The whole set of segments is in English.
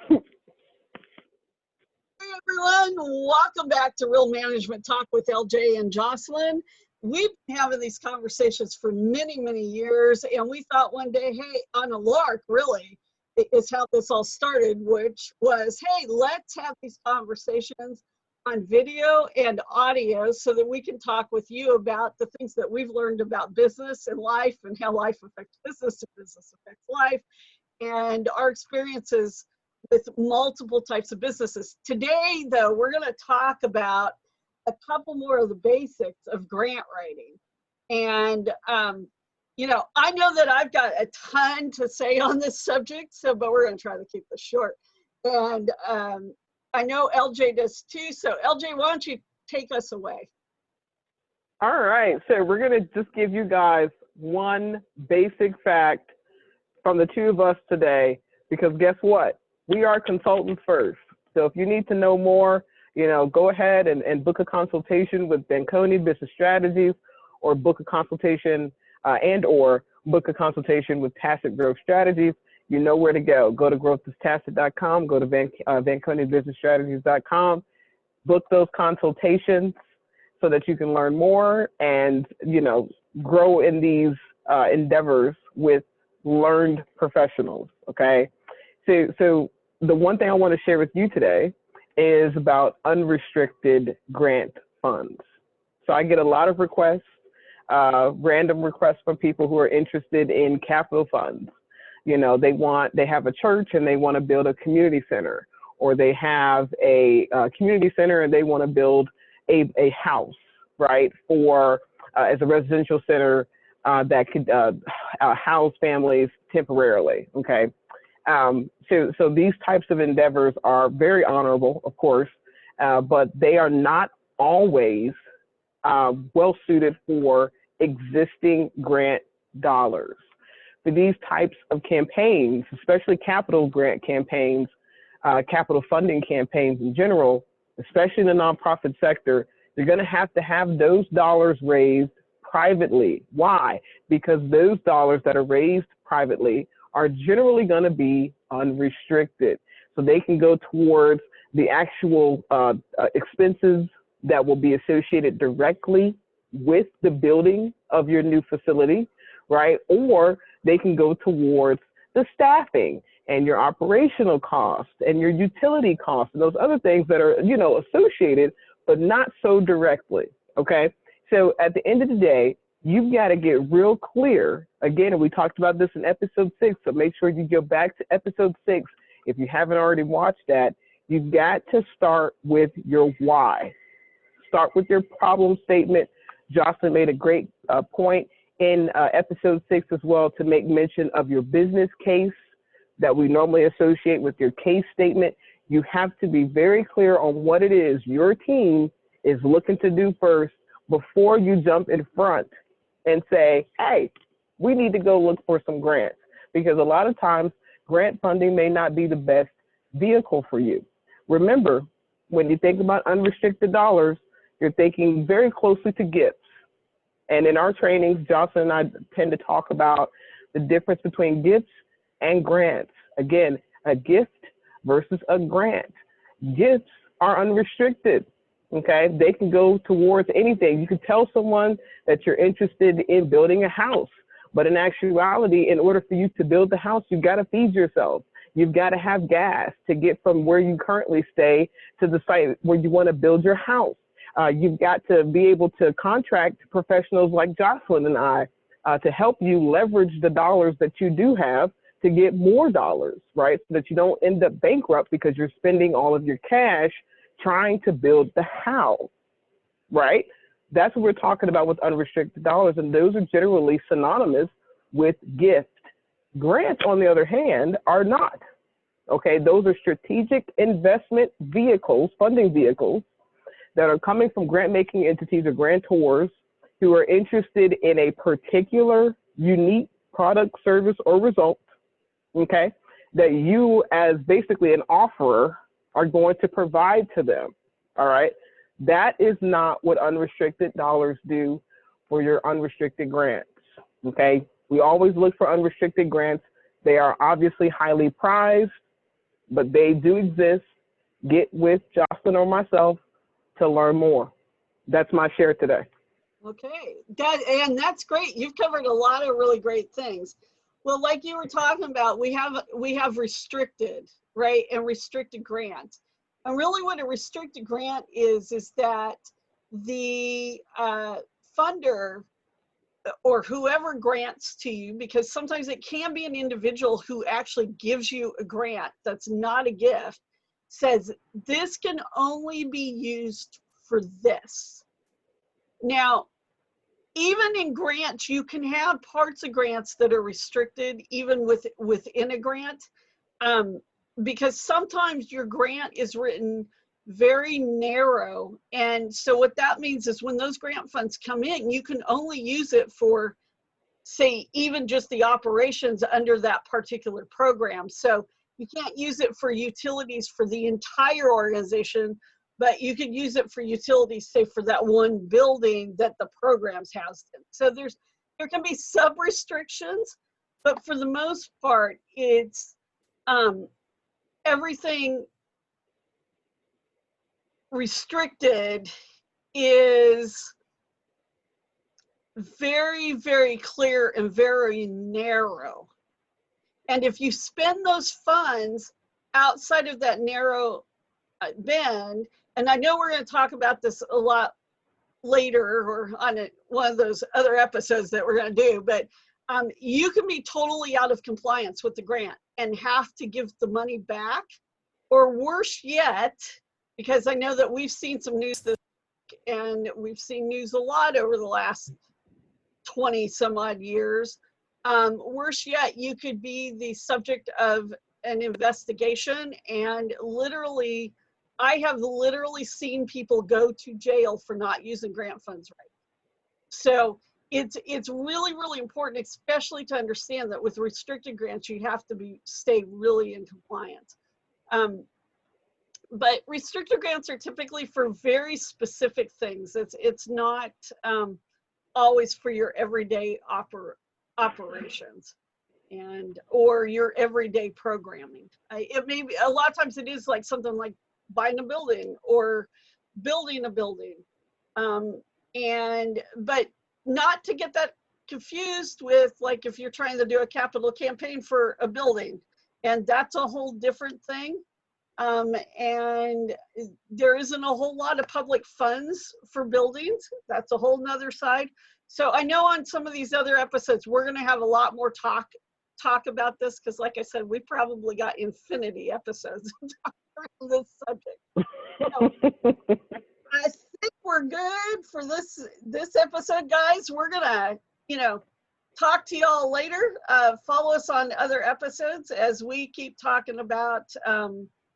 Hey everyone, welcome back to Real Management Talk with LJ and Jocelyn. We've been having these conversations for many, many years, and we thought one day, hey, on a lark, really, is how this all started, which was, hey, let's have these conversations on video and audio so that we can talk with you about the things that we've learned about business and life and how life affects business and business affects life and our experiences with multiple types of businesses. Today, though, we're going to talk about a couple more of the basics of grant writing. And, I know that I've got a ton to say on this subject, but we're going to try to keep this short. And I know LJ does too. So LJ, why don't you take us away? All right. So we're going to just give you guys one basic fact from the two of us today, because guess what? We are consultants first. So if you need to know more, go ahead and book a consultation with Banconi Business Strategies, or book a consultation or book a consultation with Tacit Growth Strategies. You know where to go. Go to growthistacit.com, go to BanconiBusinessStrategies.com, book those consultations so that you can learn more and, grow in these endeavors with learned professionals, okay? So the one thing I want to share with you today is about unrestricted grant funds. So I get a lot of requests, random requests from people who are interested in capital funds. They have a church and they want to build a community center, or they have a community center and they want to build a house, right, for as a residential center that could house families temporarily, okay? So these types of endeavors are very honorable, of course, but they are not always well suited for existing grant dollars. For these types of campaigns, especially capital grant campaigns, capital funding campaigns in general, especially in the nonprofit sector, you're going to have those dollars raised privately. Why? Because those dollars that are raised privately are generally going to be unrestricted. So they can go towards the actual expenses that will be associated directly with the building of your new facility, right? Or they can go towards the staffing and your operational costs and your utility costs and those other things that are, associated, but not so directly, okay? So at the end of the day, you've got to get real clear. Again, and we talked about this in episode 6, so make sure you go back to episode 6. If you haven't already watched that, you've got to start with your why. Start with your problem statement. Jocelyn made a great point in episode 6 as well, to make mention of your business case that we normally associate with your case statement. You have to be very clear on what it is your team is looking to do first before you jump in front and say, hey, we need to go look for some grants. Because a lot of times grant funding may not be the best vehicle for you. Remember, when you think about unrestricted dollars, you're thinking very closely to gifts. And in our trainings, Jocelyn and I tend to talk about the difference between gifts and grants. Again, a gift versus a grant. Gifts are unrestricted, okay? They can go towards anything. You could tell someone that you're interested in building a house, but in actuality, in order for you to build the house, you've got to feed yourself. You've got to have gas to get from where you currently stay to the site where you want to build your house. You've got to be able to contract professionals like Jocelyn and I to help you leverage the dollars that you do have to get more dollars, right? So that you don't end up bankrupt because you're spending all of your cash trying to build the house, right? That's what we're talking about with unrestricted dollars, and those are generally synonymous with gift. Grants, on the other hand, are not, okay? Those are strategic investment vehicles, funding vehicles, that are coming from grant-making entities or grantors who are interested in a particular unique product, service, or result, okay, that you as basically an offerer are going to provide to them, all right? That is not what unrestricted dollars do for your unrestricted grants, okay? We always look for unrestricted grants. They are obviously highly prized. but they do exist. Get with Jocelyn or myself to learn more. That's my share today. Okay, and that's great. You've covered a lot of really great things. Well, like you were talking about, we have restricted, right, and restricted grants. And really what a restricted grant is that the funder or whoever grants to you, because sometimes it can be an individual who actually gives you a grant that's not a gift, says this can only be used for this. Now, even in grants, you can have parts of grants that are restricted, even within a grant, because sometimes your grant is written very narrow. And so what that means is when those grant funds come in, you can only use it for, say, even just the operations under that particular program. So you can't use it for utilities for the entire organization, but you could use it for utilities, say, for that one building that the program's housed in. So there can be sub-restrictions, but for the most part, it's everything restricted is very, very clear and very narrow. And if you spend those funds outside of that narrow band, and I know we're going to talk about this a lot later or on one of those other episodes that we're going to do, but you can be totally out of compliance with the grant and have to give the money back, or worse yet, because I know that we've seen some news this week, and we've seen news a lot over the last 20 some odd years. Worse yet, you could be the subject of an investigation, and literally, I have literally seen people go to jail for not using grant funds right. So it's really, really important, especially to understand that with restricted grants, you have to stay really in compliance. But restricted grants are typically for very specific things. It's not always for your everyday operations or your everyday programming. It may be, a lot of times it is like something like buying a building or building a building. But not to get that confused with, like, if you're trying to do a capital campaign for a building, and that's a whole different thing. And there isn't a whole lot of public funds for buildings. That's a whole nother side. So I know on some of these other episodes, we're going to have a lot more talk about this, because like I said, we probably got infinity episodes on this subject. So, I think we're good for this episode, guys. We're gonna, talk to y'all later. Follow us on other episodes as we keep talking about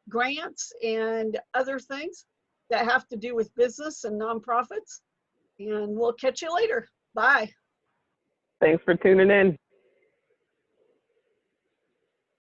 grants and other things that have to do with business and nonprofits. And we'll catch you later. Bye. Thanks for tuning in.